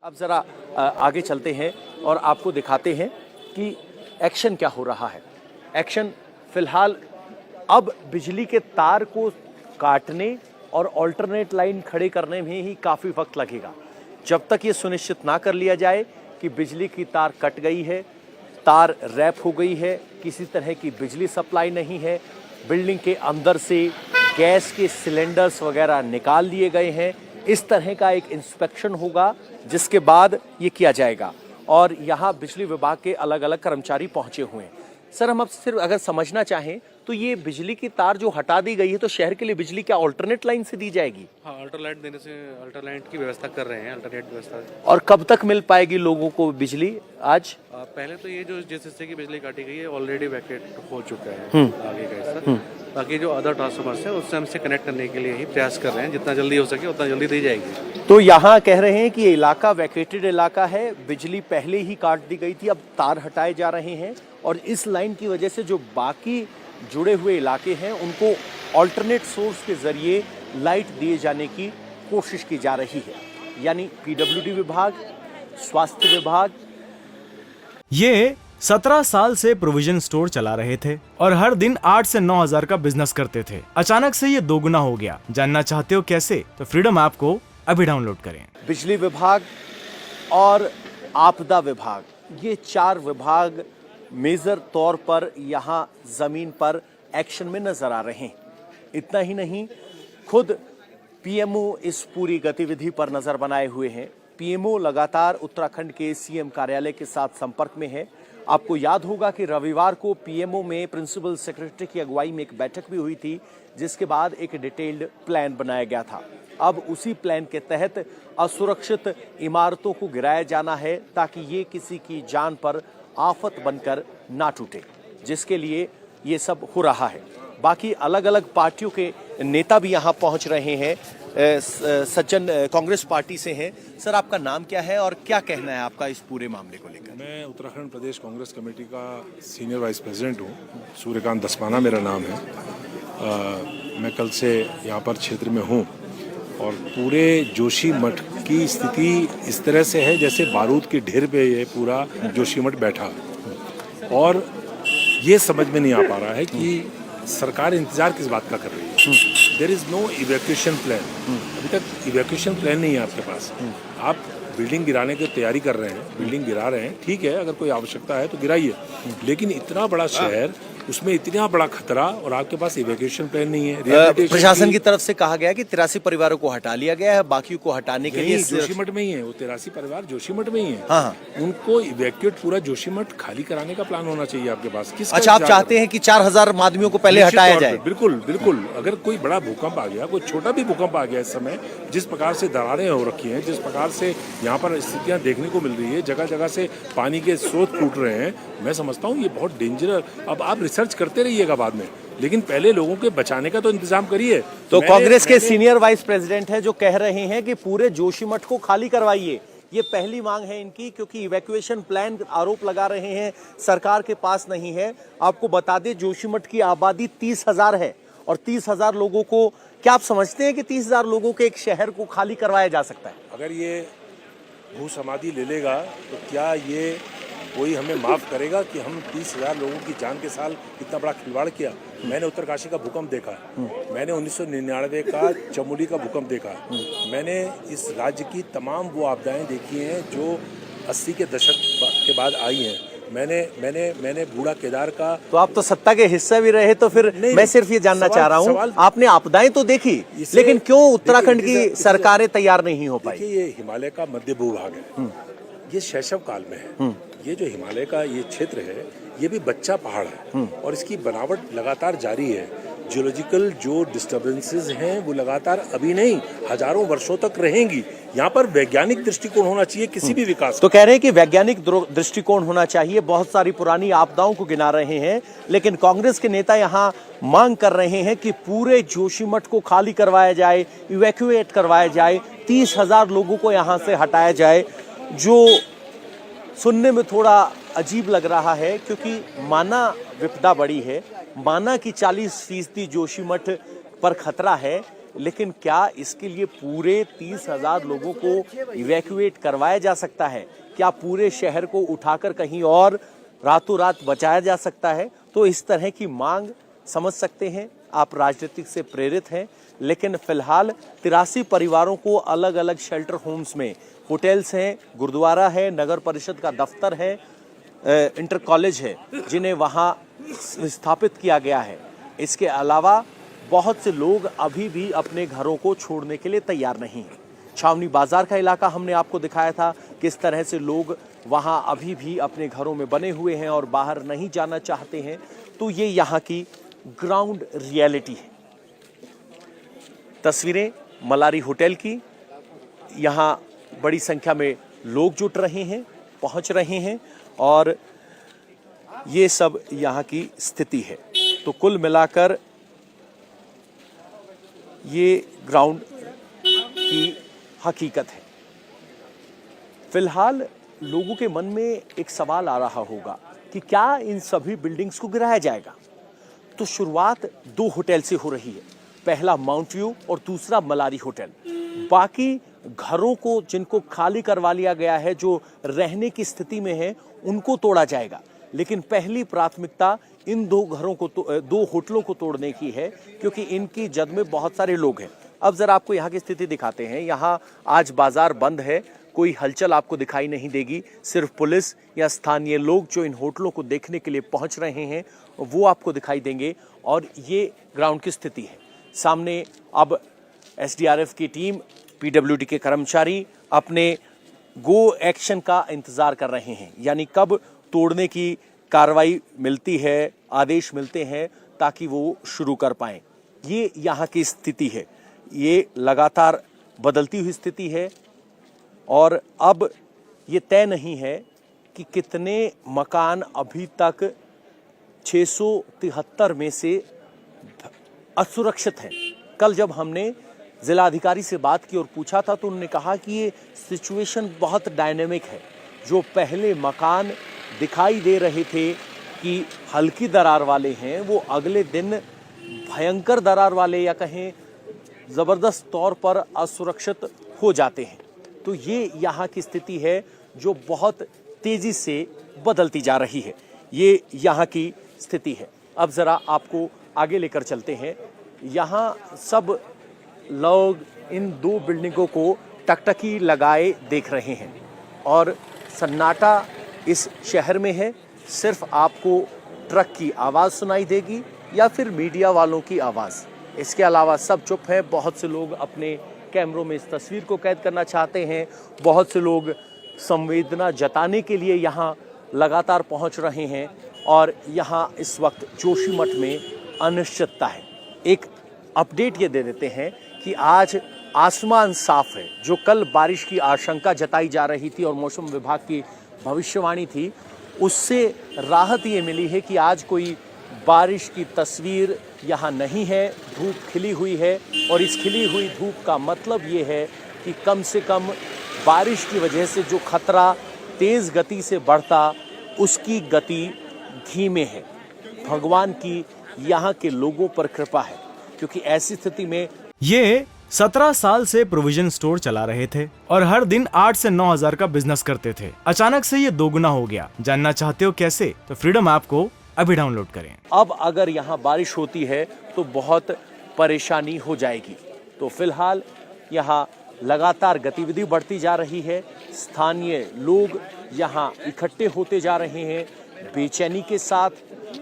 अब जरा आगे चलते हैं और आपको दिखाते हैं कि एक्शन क्या हो रहा है। एक्शन फिलहाल अब बिजली के तार को काटने और अल्टरनेट लाइन खड़े करने में ही काफ़ी वक्त लगेगा। जब तक ये सुनिश्चित ना कर लिया जाए कि बिजली की तार कट गई है, तार रैप हो गई है, किसी तरह की बिजली सप्लाई नहीं है, बिल्डिंग के अंदर से गैस के सिलेंडर्स वगैरह निकाल लिए गए हैं, इस तरह का एक इंस्पेक्शन होगा जिसके बाद ये किया जाएगा। और यहाँ बिजली विभाग के अलग अलग कर्मचारी पहुंचे हुए हैं। सर, हम अब सिर्फ अगर समझना चाहें तो ये बिजली की तार जो हटा दी गई है तो शहर के लिए बिजली क्या अल्टरनेट लाइन से दी जाएगी? हाँ, अल्टरलाइट देने से अल्टरलाइट की व्यवस्था कर रहे हैं, अल्टरनेट व्यवस्था। और कब तक मिल पाएगी लोगों को बिजली? आज पहले तो ये जो जिस हिस्से की बिजली काटी गई है ऑलरेडी वैकेट हो चुका है आगे का हिस्सा। बाकी जो अदर ट्रांसफॉर्मर्स है उससे हमसे कनेक्ट करने के लिए ही प्रयास कर रहे हैं, जितना जल्दी हो सके उतना जल्दी दी जाएगी। तो यहाँ कह रहे हैं कि ये इलाका वैकेटेड इलाका है, बिजली पहले ही काट दी गई थी, अब तार हटाए जा रहे हैं और इस लाइन की वजह से जो बाकी जुड़े हुए इलाके हैं उनको अल्टरनेट सोर्स के जरिए लाइट दिए जाने की कोशिश की जा रही है। यानी पीडब्ल्यूडी विभाग, स्वास्थ्य विभाग। ये 17 साल से प्रोविजन स्टोर चला रहे थे और हर दिन 8 से 9 हजार का बिजनेस करते थे। अचानक से ये दोगुना हो गया। जानना चाहते हो कैसे? तो फ्रीडम ऐप को अभी डाउनलोड करें। बिजली विभाग और आपदा विभाग, ये 4 विभाग मेजर तौर पर यहाँ जमीन पर एक्शन में नजर आ रहे हैं। इतना ही नहीं, खुद पीएमओ इस पूरी गतिविधि पर नजर बनाए हुए हैं। पीएमओ लगातार उत्तराखंड के सीएम कार्यालय के साथ संपर्क में है। आपको याद होगा कि रविवार को पीएमओ में प्रिंसिपल सेक्रेटरी की अगुवाई में एक बैठक भी हुई थी, जिसके बाद एक डिटेल्ड प्लान बनाया गया था। अब उसी प्लान के तहत असुरक्षित इमारतों को गिराया जाना है ताकि ये किसी की जान पर आफत बनकर ना टूटे, जिसके लिए ये सब हो रहा है। बाकी अलग अलग पार्टियों के नेता भी यहाँ पहुँच रहे हैं। सज्जन कांग्रेस पार्टी से हैं। सर, आपका नाम क्या है और क्या कहना है आपका इस पूरे मामले को लेकर? मैं उत्तराखंड प्रदेश कांग्रेस कमेटी का सीनियर वाइस प्रेसिडेंट हूँ। सूर्यकांत दसमाना मेरा नाम है। मैं कल से यहाँ पर क्षेत्र में हूँ और पूरे जोशी मठ की स्थिति इस तरह से है जैसे बारूद के ढेर पे ये पूरा जोशी मठ बैठा, और ये समझ में नहीं आ पा रहा है कि सरकार इंतजार किस बात का कर रही है। There is no evacuation plan. अभी तक इवैक्यूएशन प्लान नहीं है आपके पास। आप बिल्डिंग गिराने की तैयारी कर रहे हैं, बिल्डिंग गिरा रहे हैं, ठीक है, अगर कोई आवश्यकता है तो गिराइए, लेकिन इतना बड़ा शहर, उसमें इतना बड़ा खतरा और आपके पास इवैक्यूएशन प्लान नहीं है। प्रशासन की तरफ से कहा गया कि 83 परिवारों को हटा लिया गया है, बाकियों को हटाने के लिए जोशीमठ में ही है। वो 83 परिवार जोशीमठ में ही है। हाँ। उनको इवैक्यूएट पूरा जोशीमठ खाली कराने का प्लान होना चाहिए आपके पास। अच्छा, आप चाहते हैं कि 4000 आदमियों को पहले हटाया जाए? बिल्कुल बिल्कुल। अगर कोई बड़ा भूकंप आ गया, कोई छोटा भी भूकंप आ गया इस समय, जिस प्रकार से दरारें हो रखी हैं, जिस प्रकार से यहाँ पर स्थितियाँ देखने को मिल रही है, जगह जगह से पानी के स्रोत फूट रहे हैं, मैं समझता हूँ ये बहुत डेंजर। अब आप रिसर्च करते रहिएगा बाद में, लेकिन पहले लोगों के बचाने का तो इंतजाम करिए। तो कांग्रेस के सीनियर वाइस प्रेसिडेंट हैं जो कह रहे हैं कि पूरे जोशीमठ को खाली करवाइए। ये पहली मांग है इनकी, क्योंकि इवैक्यूएशन प्लान आरोप लगा रहे हैं सरकार के पास नहीं है। आपको बता दें, जोशीमठ की आबादी 30,000 है और 30,000 लोगों को, क्या आप समझते हैं कि 30,000 लोगों के एक शहर को खाली करवाया जा सकता है? अगर ये भू समाधि ले लेगा तो क्या ये कोई हमें माफ करेगा कि हम 30,000 लोगों की जान के साथ इतना बड़ा खिलवाड़ किया? मैंने उत्तरकाशी का भूकंप देखा, मैंने 1999 का चमोली का भूकंप देखा, मैंने इस राज्य की तमाम वो आपदाएं देखी हैं जो 80 के दशक के बाद आई हैं। मैंने बूढ़ा केदार का। तो आप तो सत्ता के हिस्सा भी रहे, तो फिर मैं सिर्फ ये जानना चाह रहा हूँ, आपने आपदाएं तो देखी, लेकिन क्यों उत्तराखंड की सरकारें तैयार नहीं हो पाई? ये हिमालय का मध्य भूभाग है, ये शैशव काल में है। ये जो हिमालय का ये क्षेत्र है, ये भी बच्चा पहाड़ है और इसकी बनावट लगातार जारी है। जियोलॉजिकल जो डिस्टर्बेंसेस हैं वो लगातार अभी नहीं, हजारों वर्षों तक रहेंगी। यहाँ पर वैज्ञानिक दृष्टिकोण होना चाहिए किसी भी विकास। तो कह रहे हैं कि वैज्ञानिक दृष्टिकोण होना चाहिए। बहुत सारी पुरानी आपदाओं को गिना रहे हैं, लेकिन कांग्रेस के नेता यहाँ मांग कर रहे हैं कि पूरे जोशीमठ को खाली करवाया जाए, इवैक्यूएट करवाया जाए, 30,000 लोगों को यहाँ से हटाया जाए, जो सुनने में थोड़ा अजीब लग रहा है, क्योंकि माना विपदा बड़ी है, माना कि 40% जोशीमठ पर खतरा है, लेकिन क्या इसके लिए पूरे 30,000 लोगों को इवैक्यूएट करवाया जा सकता है? क्या पूरे शहर को उठाकर कहीं और रातों रात बचाया जा सकता है? तो इस तरह की मांग समझ सकते हैं आप, राजनीतिक से प्रेरित हैं। लेकिन फिलहाल 83 परिवारों को अलग अलग शेल्टर होम्स में, होटल्स हैं, गुरुद्वारा है, नगर परिषद का दफ्तर है, इंटर कॉलेज है, जिन्हें वहां स्थापित किया गया है। इसके अलावा बहुत से लोग अभी भी अपने घरों को छोड़ने के लिए तैयार नहीं हैं। छावनी बाजार का इलाका हमने आपको दिखाया था, किस तरह से लोग वहां अभी भी अपने घरों में बने हुए हैं और बाहर नहीं जाना चाहते हैं। तो ये यहाँ की ग्राउंड रियलिटी है। तस्वीरें मलारी होटल की, यहाँ बड़ी संख्या में लोग जुट रहे हैं, पहुंच रहे हैं और ये सब यहाँ की स्थिति है। तो कुल मिलाकर ये ग्राउंड की हकीकत है। फिलहाल लोगों के मन में एक सवाल आ रहा होगा कि क्या इन सभी बिल्डिंग्स को गिराया जाएगा? तो शुरुआत 2 होटल से हो रही है, पहला माउंट व्यू और दूसरा मलारी होटल। बाकी घरों को जिनको खाली करवा लिया गया है, जो रहने की स्थिति में है, उनको तोड़ा जाएगा। लेकिन पहली प्राथमिकता इन 2 घरों को 2 होटलों को तोड़ने की है, क्योंकि इनकी जद में बहुत सारे लोग हैं। अब जरा आपको यहाँ की स्थिति दिखाते हैं। यहाँ आज बाजार बंद है, कोई हलचल आपको दिखाई नहीं देगी। सिर्फ पुलिस या स्थानीय लोग जो इन होटलों को देखने के लिए पहुंच रहे हैं वो आपको दिखाई देंगे। और ये ग्राउंड की स्थिति है। सामने अब एसडीआरएफ की टीम, पीडब्ल्यूडी के कर्मचारी अपने गो एक्शन का इंतजार कर रहे हैं, यानी कब तोड़ने की कार्रवाई मिलती है, आदेश मिलते हैं ताकि वो शुरू कर पाएं। ये यहाँ की स्थिति है। ये लगातार बदलती हुई स्थिति है और अब ये तय नहीं है कि कितने मकान अभी तक 673 में से असुरक्षित हैं। कल जब हमने जिलाधिकारी से बात की और पूछा था तो उन्होंने कहा कि ये सिचुएशन बहुत डायनेमिक है। जो पहले मकान दिखाई दे रहे थे कि हल्की दरार वाले हैं, वो अगले दिन भयंकर दरार वाले या कहें ज़बरदस्त तौर पर असुरक्षित हो जाते हैं। तो ये यहाँ की स्थिति है जो बहुत तेज़ी से बदलती जा रही है। ये यहाँ की स्थिति है। अब ज़रा आपको आगे लेकर चलते हैं। यहाँ सब लोग इन 2 बिल्डिंगों को टकटकी लगाए देख रहे हैं और सन्नाटा इस शहर में है। सिर्फ आपको ट्रक की आवाज़ सुनाई देगी या फिर मीडिया वालों की आवाज़। इसके अलावा सब चुप है। बहुत से लोग अपने कैमरों में इस तस्वीर को कैद करना चाहते हैं। बहुत से लोग संवेदना जताने के लिए यहाँ लगातार पहुँच रहे हैं और यहाँ इस वक्त जोशीमठ में अनिश्चितता है। एक अपडेट ये दे देते हैं कि आज आसमान साफ है। जो कल बारिश की आशंका जताई जा रही थी और मौसम विभाग की भविष्यवाणी थी, उससे राहत ये मिली है कि आज कोई बारिश की तस्वीर यहाँ नहीं है। धूप खिली हुई है और इस खिली हुई धूप का मतलब ये है कि कम से कम बारिश की वजह से जो खतरा तेज़ गति से बढ़ता, उसकी गति धीमे है। भगवान की यहाँ के लोगों पर कृपा है, क्योंकि ऐसी स्थिति में ये 17 साल से प्रोविजन स्टोर चला रहे थे और हर दिन 8 से 9 हजार का बिजनेस करते थे। अचानक से ये दोगुना हो गया। जानना चाहते हो कैसे? तो फ्रीडम ऐप को अभी डाउनलोड करें। अब अगर यहाँ बारिश होती है तो बहुत परेशानी हो जाएगी। तो फिलहाल यहाँ लगातार गतिविधि बढ़ती जा रही है। स्थानीय लोग यहाँ इकट्ठे होते जा रहे हैं बेचैनी के साथ,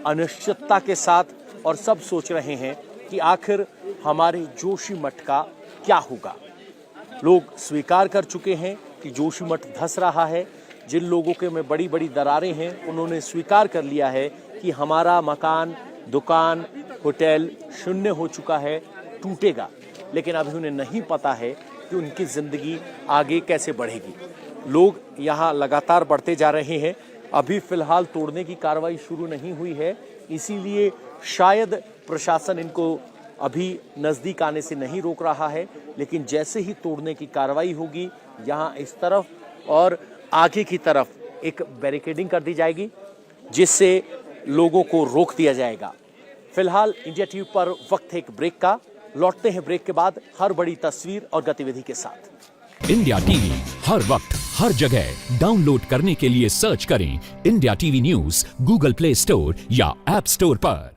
अनिश्चितता के साथ, और सब सोच रहे हैं कि आखिर हमारे जोशीमठ का क्या होगा। लोग स्वीकार कर चुके हैं कि जोशीमठ धंस रहा है। जिन लोगों के में बड़ी बड़ी दरारें हैं, उन्होंने स्वीकार कर लिया है कि हमारा मकान, दुकान, होटल शून्य हो चुका है, टूटेगा। लेकिन अभी उन्हें नहीं पता है कि उनकी ज़िंदगी आगे कैसे बढ़ेगी। लोग यहाँ लगातार बढ़ते जा रहे हैं। अभी फ़िलहाल तोड़ने की कार्रवाई शुरू नहीं हुई है, इसीलिए शायद प्रशासन इनको अभी नज़दीक आने से नहीं रोक रहा है। लेकिन जैसे ही तोड़ने की कार्रवाई होगी, यहाँ इस तरफ और आगे की तरफ एक बैरिकेडिंग कर दी जाएगी, जिससे लोगों को रोक दिया जाएगा। फिलहाल इंडिया टीवी पर वक्त है एक ब्रेक का। लौटते हैं ब्रेक के बाद हर बड़ी तस्वीर और गतिविधि के साथ। इंडिया टीवी हर वक्त हर जगह डाउनलोड करने के लिए सर्च करें India TV news Google play store या ऐप स्टोर पर।